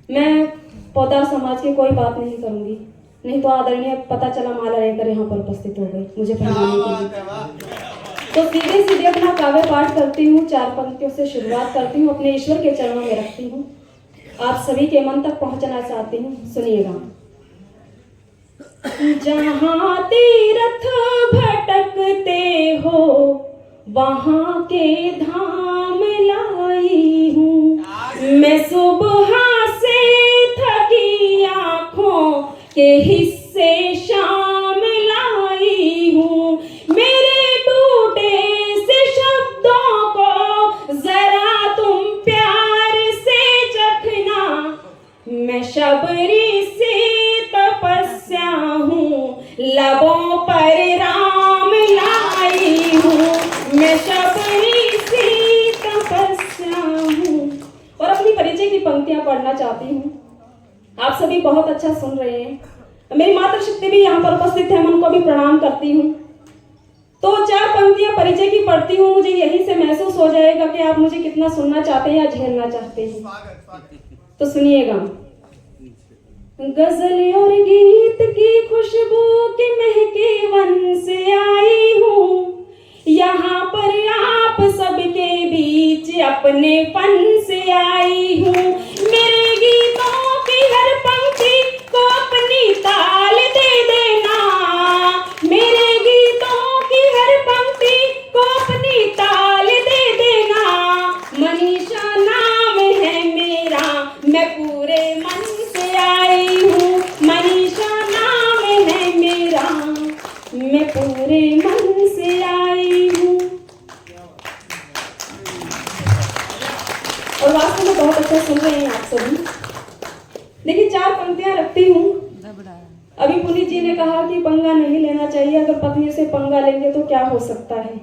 मैं पौदार समाज की कोई बात नहीं करूंगी, नहीं तो आदरणीय पता चला माला लेकर यहाँ पर उपस्थित हो गई मुझे पहनाने के लिए। तो सीधे सीधे अपना काव्य पाठ करती हूँ, 4 पंक्तियों से शुरुआत करती हूँ, अपने ईश्वर के चरणों में रखती हूँ, आप सभी के मन तक पहुंचना चाहती हूँ। सुनिएगा। जहाँ तीर्थ भटकते हो वहाँ के धाम लाई हूँ मैं, सुबह से थकी आँखों के हिस्से शाम लाई हूँ, मेरे टूटे से शब्दों को जरा तुम प्यार से चखना, मैं शबरी से तपस्या हूँ लबों पर राम लाई हूँ, मैं शबरी से तपस्या हूँ। और अपनी परिचय की पंक्तियां पढ़ना चाहती हूँ। आप सभी बहुत अच्छा सुन रहे हैं, मेरी मातृशक्ति भी यहाँ पर उपस्थित है, मैं उनको भी प्रणाम करती हूँ। तो 4 पंक्तियां परिचय की पढ़ती हूँ, मुझे यहीं से महसूस हो जाएगा कि आप मुझे कितना सुनना चाहते हैं या झेलना चाहते हैं। तो सुनिएगा। गजल और गीत की खुशबू के महके वन से आई हूँ, यहाँ पर आप सबके बीच अपने फन से आई हूँ, मेरे गीतों की हर पंक्ति को अपनी ताल दे देना, मेरे गीतों की हर पंक्ति को अपनी ताल दे देना, मनीषा नाम है मेरा मैं पूरे मन से आई हूँ, मनीषा नाम है मेरा मैं पूरे मन से आई हूँ। और वास्तव में बहुत अच्छा सुन रहे हैं आप सभी। देखिए 4 पंक्तियां रखती हूँ। अभी पुनीत जी ने कहा कि पंगा नहीं लेना चाहिए, अगर पत्नी से पंगा लेंगे तो क्या हो सकता है।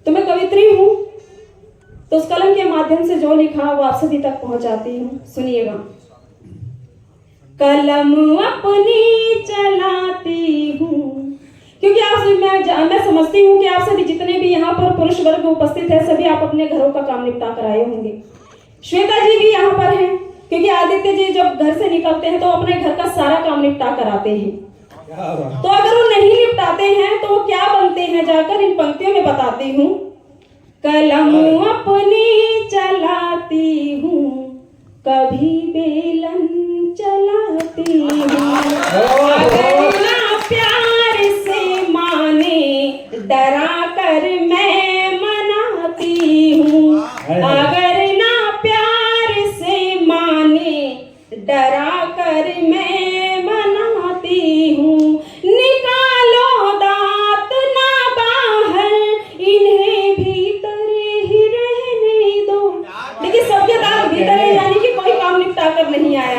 तो मैं कवित्री हूँ, तो उस कलम के माध्यम से जो लिखा वो आप सभी तक पहुंचाती हूँ। सुनिएगा। कलम अपनी चलाती हूँ, क्योंकि मैं समझती हूँ कि आप सभी जितने भी यहाँ पर पुरुष वर्ग उपस्थित है सभी आप अपने घरों का काम निपटा कर आए होंगे। श्वेता जी भी यहाँ पर हैं, क्योंकि आदित्य जी जब घर से निकलते हैं तो अपने घर का सारा काम निपटा कर आते हैं। तो अगर वो नहीं निपटाते हैं तो वो क्या बनते हैं जाकर इन पंक्तियों में बताती हूँ। कलम अपनी चलाती हूँ, कभी बेलन चलाती हूँ, अगर ना प्यार से माने डरा कर मैं मनाती हूँ, अगर ना प्यार से माने डरा कर मैं मनाती हूँ, निकालो दांत ना बाहर इन्हें भीतर ही रहने दो। देखिए सबके दांत भीतर है, यानी कि कोई काम निपटा कर नहीं आया।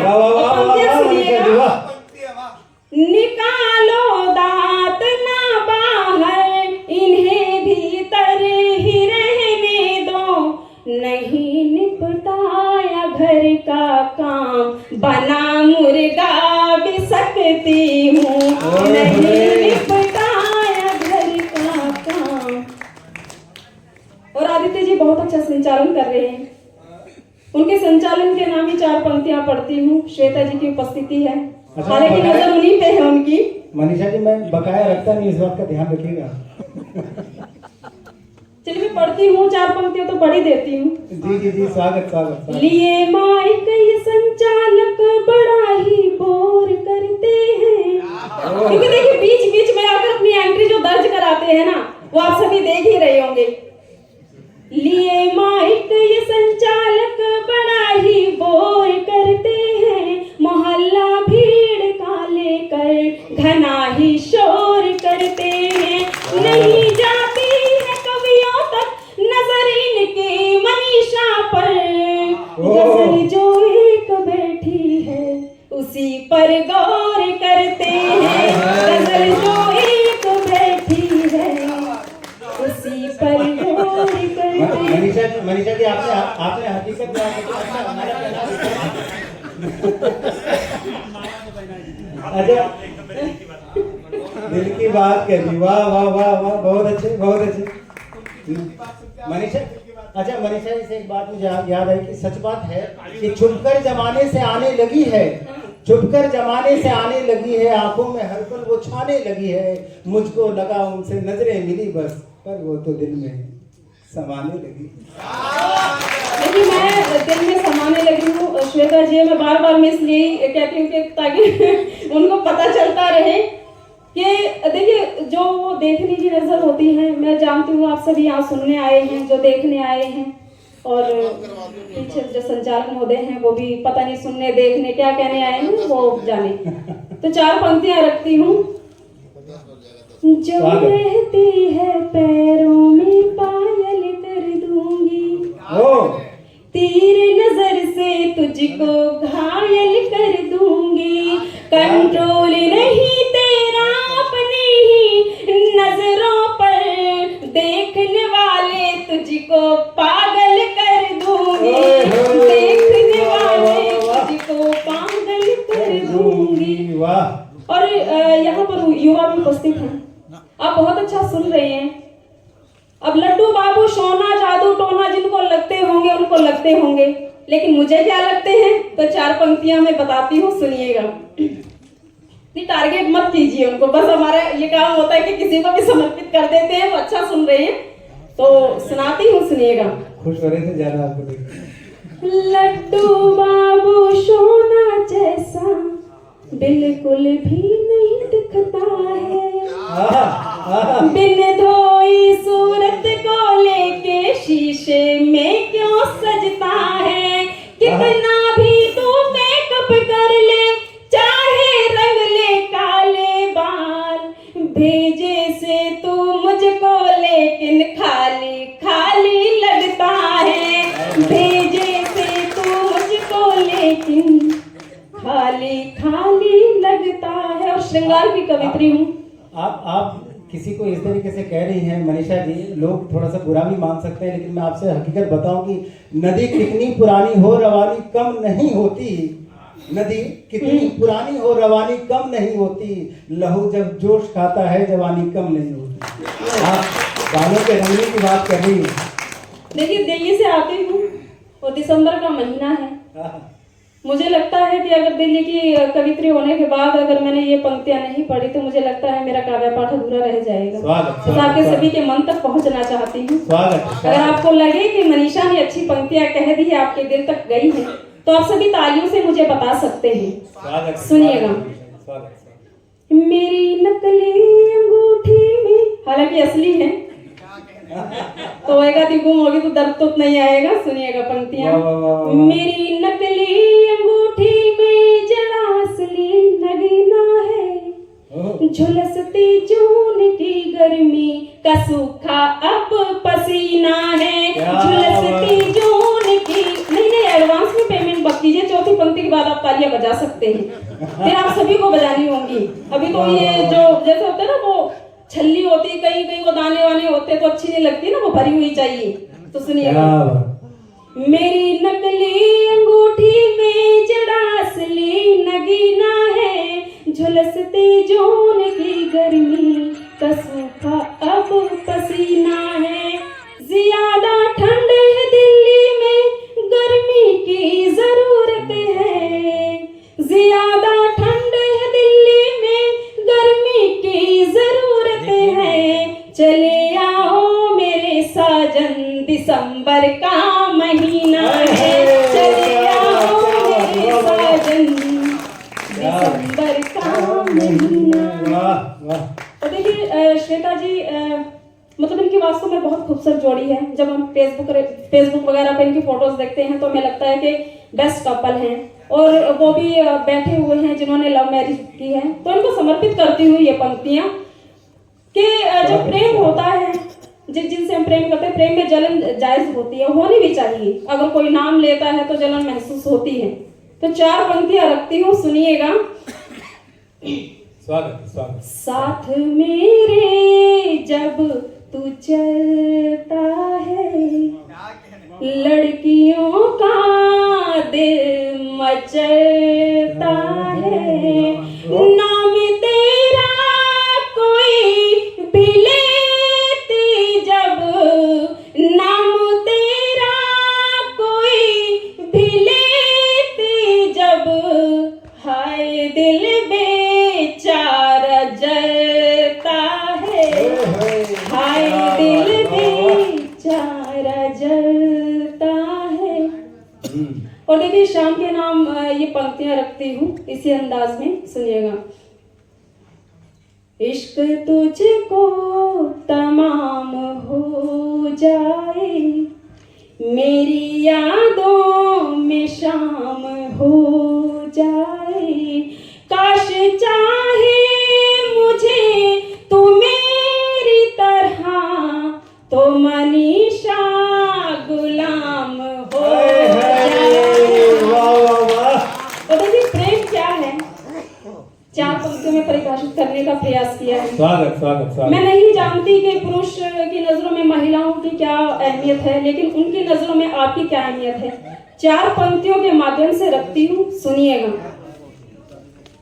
निकालो दांत ना बाहर इन्हें भीतर ही रहने दो, नहीं निपटाया घर का काम बना मुर्गा भी सकती हूँ, नहीं निपटाया घर का काम। और आदित्य जी बहुत अच्छा संचालन कर रहे हैं, उनके संचालन के नाम ही 4 पंक्तियां पढ़ती हूँ। श्वेता जी की उपस्थिति है, हालांकि नजर उन्हीं पे है उनकी। मनीषा जी मैं बकाया रखता नहीं, इस बात का ध्यान रखिएगा। चलिए मैं पढ़ती हूँ, 4 पंक्तियां तो पढ़ ही देती हूँ। जी जी जी, स्वागत स्वागत। लिए माइक ये संचालक बड़ा ही बोर करते हैं, क्योंकि देखिए बीच बीच में आकर अपनी एंट्री जो दर्ज कराते हैं ना वो आप सभी देख ही रहे होंगे। लिए माइक ये संचालक बड़ा ही बोर करते हैं, मोहल्ला भीड़ का लेकर घना ही शोर करते हैं, नहीं जाती है कवियों तक नजर इनके मनीषा पर, गजल जो एक बैठी है उसी पर गौर करते हैं, गजल जो एक बैठी है उसी पर गौर करते हैं। मनीषा जी आपने हकीकत में अच्छा दिल की बात कह दी। वाह वाह वाह वाह, बहुत अच्छे बहुत अच्छे। मनीषा अच्छा मनीषा जी से एक बात मुझे याद आई कि सच बात है कि छुपकर जमाने से आने लगी है, छुपकर जमाने से आने लगी है, आंखों में हर पल वो छाने लगी है, मुझको लगा उनसे नजरें मिली बस, पर वो तो दिल में समाने लगी। लेकिन मैं दिल में समाने लगी हूँ श्वेता जी। मैं बार बार मैं इसलिए कहती हूँ कि ताकि उनको पता चलता रहे कि देखिए जो वो देखने की नजर होती है, मैं जानती हूँ आप सभी यहाँ सुनने आए हैं, जो देखने आए हैं, और पीछे जो संचालक महोदय हैं वो भी पता नहीं सुनने देखने क्या कहने आए हैं वो जाने। तो 4 पंक्तियां रखती हूँ। जो रहती है पैरों में पायल कर दूंगी, तीर नजर से तुझको घायल कर दूंगी, कंट्रोल नहीं तेरा अपनी ही नजरों पर, देखने वाले तुझको पागल कर दूंगी, देखने वाले तुझको पागल कर दूंगी। और यहाँ पर युवा भी उपस्थित हैं, आप बहुत अच्छा सुन रहे हैं। अब लड्डू बाबू सोना जादू टोना जिनको लगते होंगे उनको लगते होंगे, लेकिन मुझे क्या लगते हैं तो 4 पंक्तियां मैं बताती हूँ, सुनिएगा। नहीं टारगेट मत कीजिए उनको, बस हमारा ये काम होता है कि किसी को भी समर्पित कर देते हैं, वो अच्छा सुन रहे हैं तो सुनाती हूँ, सुनिएगा। खुश हो रहे थे ज्यादा आपको देख। लड्डू बाबू सोना जैसा बिल्कुल भी नहीं दिखता है, बिन धोई सूरत को लेके शीशे में क्यों सजता है, कितना भी तू मेकअप कर ले, चाहे रंग ले काले बाल, भेजे से तू मुझको लेकिन खाली खाली लगता है, भेजे से तू मुझको लेकिन खाली खाली लगता है। और श्रृंगार की कवित्री हूँ। आप किसी को इस तरीके से कह रही हैं मनीषा जी, लोग थोड़ा सा बुरा भी मान सकते हैं, लेकिन मैं आपसे हकीकत बताऊं कि नदी कितनी पुरानी हो रवानी कम नहीं होती, नदी कितनी पुरानी हो रवानी कम नहीं होती, लहू जब जोश खाता है जवानी कम नहीं होती। आप गानों के रंगने की बात कर रही हैं। देखिए दिल्ली से आती हूँ और दिसंबर का महीना है, मुझे लगता है कि अगर दिल्ली की कवित्री होने के बाद अगर मैंने ये पंक्तियां नहीं पढ़ी तो मुझे लगता है मेरा काव्य पाठ अधूरा रह जाएगा। तो आपके सभी के मन तक पहुंचना चाहती हूँ। अगर आपको लगे कि मनीषा ने अच्छी पंक्तियां कह दी है, आपके दिल तक गई है, तो आप सभी तालियों से मुझे बता सकते हैं। सुनिएगा। मेरी नकली अंगूठी में, हालांकि असली है तो होएगा थी गुम होगी तो दर्द तो नहीं आएगा। सुनिएगा पंक्तियां। मेरी नकली अंगूठी में जरा असली नगीना है, झुलसती जून की गर्मी का सूखा अब पसीना है, झुलसती जून की। नहीं एडवांस में पेमेंट बक कीजिए, चौथी पंक्ति के बाद आप तालियां बजा सकते हैं, फिर आप सभी को बजानी होंगी। अभी तो ये जो जैसे होता है ना वो छल्ली होती है, कहीं कहीं वो दाने वाने होते हैं तो अच्छी नहीं लगती ना, वो भरी हुई चाहिए। तो सुनिएगा। मेरी नकली अंगूठी में जरा असली नगीना है, झुलसती जून की गर्मी का सूखा अब पसीना है, ज्यादा ठंड है दिल्ली में गर्मी की जरूरत है, ज्यादा ठंड है दिल्ली में गर्मी की जरूरत है, चले आओ मेरे साजन दिसंबर का महीना है, चले आओ मेरे साजन दिसंबर का महीना। तो देखिए श्वेता जी मतलब इनकी वास्तव में बहुत खूबसूरत जोड़ी है। जब हम फेसबुक वगैरह पे इनकी फोटोज देखते हैं तो हमें लगता है कि बेस्ट कपल हैं, और वो भी बैठे हुए हैं जिन्होंने लव मैरिज की है। तो इनको समर्पित करती हुई ये पंक्तियां कि जब प्रेम होता है, जिनसे हम प्रेम करते हैं, प्रेम में जलन जायज होती है, होनी भी चाहिए। अगर कोई नाम लेता है तो जलन महसूस होती है। तो 4 पंक्तियां रखती हूँ, सुनिएगा। स्वागत। साथ मेरे जब तू चलता है, लड़कियों का दिल मचलता है, नाम तेरा कोई भी लेती जब, नाम तेरा दिल बेचारा जलता है, हाय दिल बेचारा जलता है। और देखिए शाम के नाम ये पंक्तियां रखती हूँ इसी अंदाज में, सुनिएगा। इश्क तुझको तमाम हो जाए, मेरी यादों में शाम हो जाए, काश चाहे मुझे तू मेरी तरह, तो मनीषा गुलाम हो जाए। तो देखिए प्रेम क्या है, 4 पंक्तियों में परिभाषित करने का प्रयास किया है। स्वागत स्वागत स्वागत। मैं नहीं जानती कि पुरुष की नजरों में महिलाओं की क्या अहमियत है, लेकिन उनकी नजरों में आपकी क्या अहमियत है, 4 पंक्तियों के माध्यम से रखती हूँ, सुनिएगा।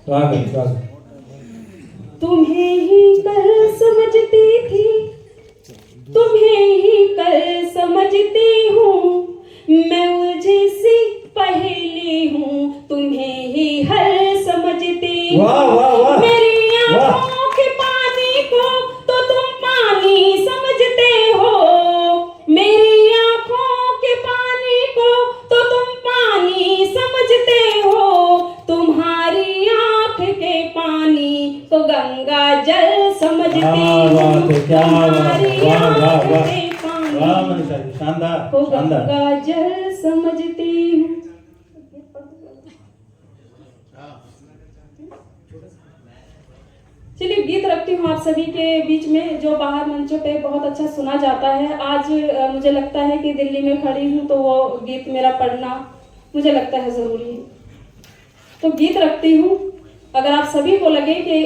स्वागत स्वागत। तुम्हें ही कल समझती थी, तुम्हें ही कल समझती हूँ, मैं उलझी सी पहेली हूँ, तुम्हें ही हल समझती हूँ। वाह वाह वाह। मेरी आंखों के पानी को तो तुम पानी समझते हो, मेरी आंखों के पानी को तो तुम पानी समझते हो, तुम्हारी आंख के पानी को गंगा जल समझती हूँ, तुम्हारी आंख के पानी वाह मनीषा जी, शानदार को शानदार। गंगा जल समझती हूँ। चलिए गीत रखती हूँ आप सभी के बीच में, जो बाहर मंचों पे बहुत अच्छा सुना जाता है। आज मुझे लगता है कि दिल्ली में खड़ी हूँ तो वो गीत मेरा पढ़ना मुझे लगता है ज़रूरी है, तो गीत रखती हूँ। अगर आप सभी को लगे कि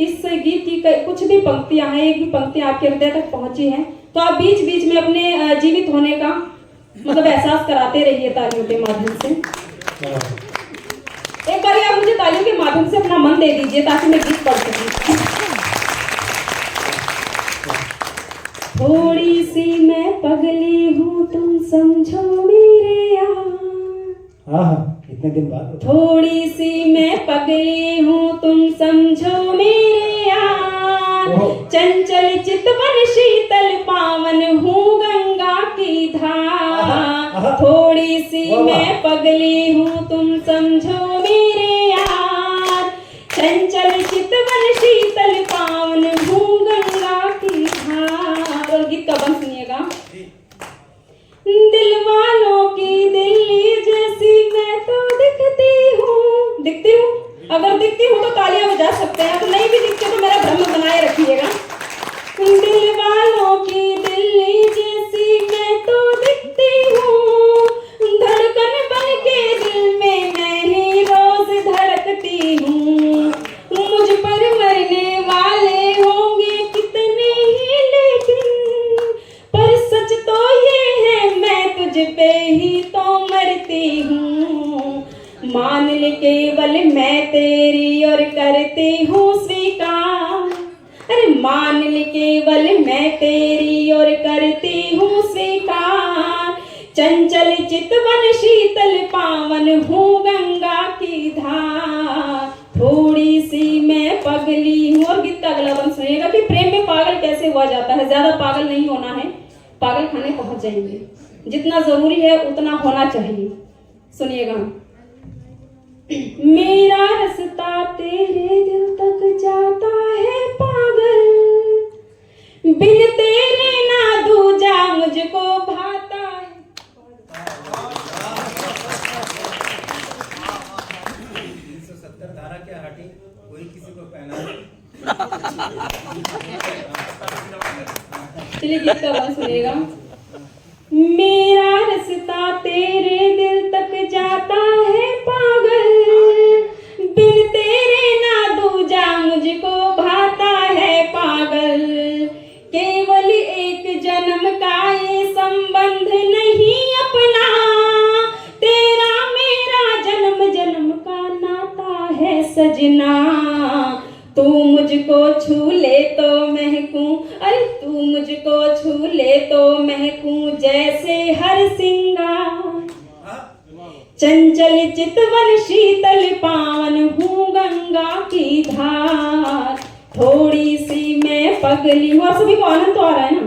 इस गीत की कुछ भी पंक्तियाँ हैं, एक भी पंक्ति आपके हृदय तक पहुँची हैं, तो आप बीच बीच में अपने जीवित होने का मतलब एहसास कराते रहिए तालियों के माध्यम से। एक बार आप मुझे तालियों के माध्यम से अपना मन दे दीजिए ताकि मैं गीत पढ़ सकूं। थोड़ी सी मैं पगली हूँ तुम समझो मेरे यार, हाँ इतने दिन बाद। थोड़ी सी मैं पगली हूँ तुम समझो मेरे यार, चंचल चितवन शीतल पावन हूँ गंगा की धार, थोड़ी सी मैं पगली हूँ तुम समझो मेरे यार, चंचल चितवन शीतल पावन हूँ गंगा की धार। और गीत का बंद सुनिएगा। दिल वालों की दिल्ली जैसी मैं तो दिखती हूँ, अगर दिखती हूँ तो तालियां बजा सकते हैं, अगर नहीं भी दिखते तो मेरा भ्रम बनाए रखिएगा। दिल वालों की दिल्ली जैसी मैं तो दिखती हूँ, धड़कन बन के दिल में मैं ही रोज धड़कती हूँ, मुझ पर मरने वाले होंगे कितने ही लेकिन, पर सच तो ये है मैं तुझ पे ही तो मरती हूँ, मान ले केवल मैं तेरी और करती हूँ स्वीकार, अरे मान ले केवल मैं तेरी और करती हूँ स्वीकार, चंचल चितवन शीतल पावन हूँ गंगा की धार, थोड़ी सी मैं पगली हूँ। और गीत का अगला बंद सुनिएगा कि प्रेम में पागल कैसे हुआ जाता है। ज्यादा पागल नहीं होना है, पागल खाने पहुंच जाएंगे, जितना जरूरी है उतना होना चाहिए। सुनिएगा। मेरा रास्ता तेरे दिल तक जाता है पागल, बिन तेरे ना दूजा मुझको भाता है। 370 धारा क्या हटी, कोई किसी को पहना। चलिए गीत का बंद सुनिएगा। मेरा रास्ता तेरे दिल तक जाता है पागल, बिन तेरे ना दूजा मुझको भाता है पागल, केवल एक जन्म का ये संबंध नहीं अपना, तेरा मेरा जन्म जन्म का नाता है सजना, तू मुझको छू ले तो महकूं, अरे तू मुझको छू ले तो महकूं जैसे हर सिंगार, चंचल चंचल चितवन शीतल पावन हूँ गंगा की धार, थोड़ी सी मैं पगली हूँ। सभी को आनंद तो आ रहा है ना,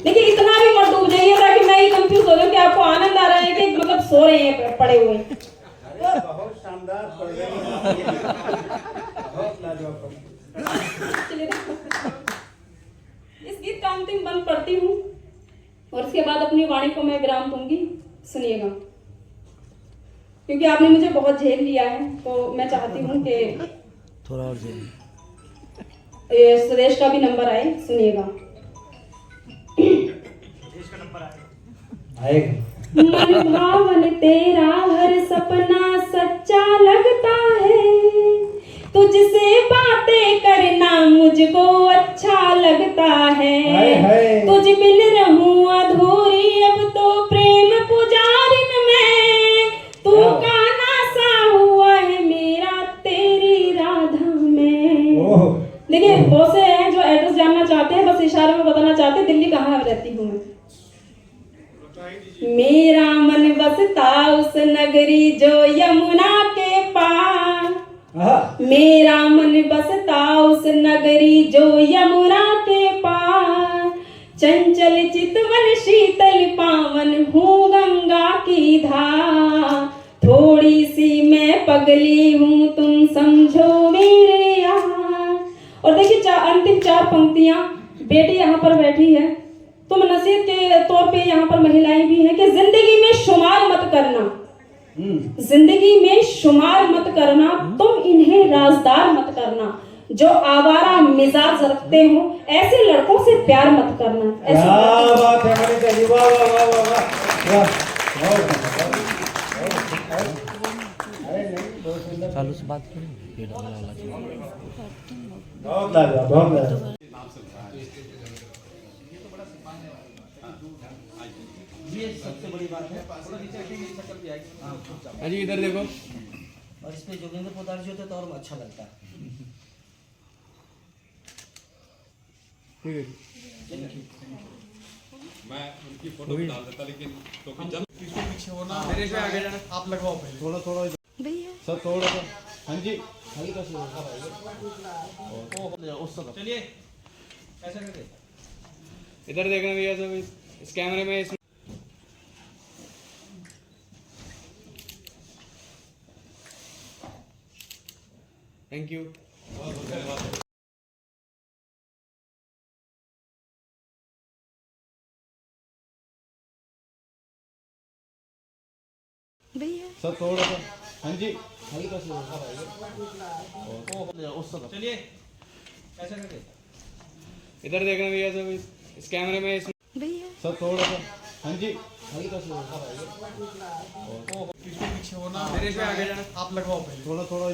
लेकिन इतना भी मत डूब जाइए ताकि मैं ही कंफ्यूज हो जाऊं कि आपको आनंद आ रहा है कि मतलब सो रहे हैं पड़े हुए। बहुत शानदार पढ़ रहे हैं। बहुत लाजवाब पढ़ रहे हैं। चलिए इस गीत का अंतिम बंद पढ़ती हूँ और इसके बाद अपनी वाणी को मैं विराम दूंगी। सुनिएगा, क्योंकि आपने मुझे बहुत झेल लिया है, तो मैं चाहती हूँ कि थोड़ा और झेल। सुरेश का भी नंबर आए। सुनिएगा। मन भावन तेरा हर सपना सच्चा लगता है, तुझसे बातें करना मुझको अच्छा लगता है। तुझ बिन रहूं अधूरी अब तो प्रेम पुजारिन में, तू काना सा हुआ है मेरा तेरी राधा में। देखिए बहुत से हैं जो एड्रेस जानना चाहते हैं, बस इशारे में बताना चाहते हैं दिल्ली कहाँ रहती हूँ मैं। मेरा मन बसता उस नगरी जो यमुना के पार, मेरा मन बसता उस नगरी जो यमुना के पार, चंचल चितवन शीतल पावन हूँ गंगा की धार, थोड़ी सी मैं पगली हूँ तुम समझो मेरे यार। और देखिए अंतिम 4 पंक्तियां। बेटी यहाँ पर बैठी है, तुम नसीहत के तौर पे यहाँ पर महिलाएं भी हैं कि जिंदगी में शुमार मत करना, जिंदगी में शुमार मत करना, तुम इन्हें राजदार मत करना, जो आवारा मिजाज रखते हो ऐसे लड़कों से प्यार मत करना। क्या बात है मनीषा जी, वाह वाह वाह वाह वाह। अरे नहीं, बहुत सुंदर। चालू से बात करें। बहुत लाजवाब, बहुत लाजवाब। ये सबसे बड़ी बात है। हाँ जी इधर देखो। और इसमें जोगिंदर पोदार जी होते तो और अच्छा लगता है। ठीक है जी। मैं उनकी फोटो भी डाल देता, लेकिन तो जब पीछे होना मेरे पे आगे जाना। आप लगवाओ पहले। थोड़ा थोड़ा सब थोड़ा सा। हाँ जी, हल्का सा। चलिए ऐसा करके इधर देखना भैया सब इस कैमरे में। Thank you. सब थोड़ा सा। हाँ जी, हल्का सा। चलिए ऐसा करके इधर देखना भैया सब इस कैमरे में। सब थोड़ा सा। हाँ जी, हल्का सा। पीछे होना मेरे पे आगे जाना। आप लगवाओ पहले। थोड़ा थोड़ा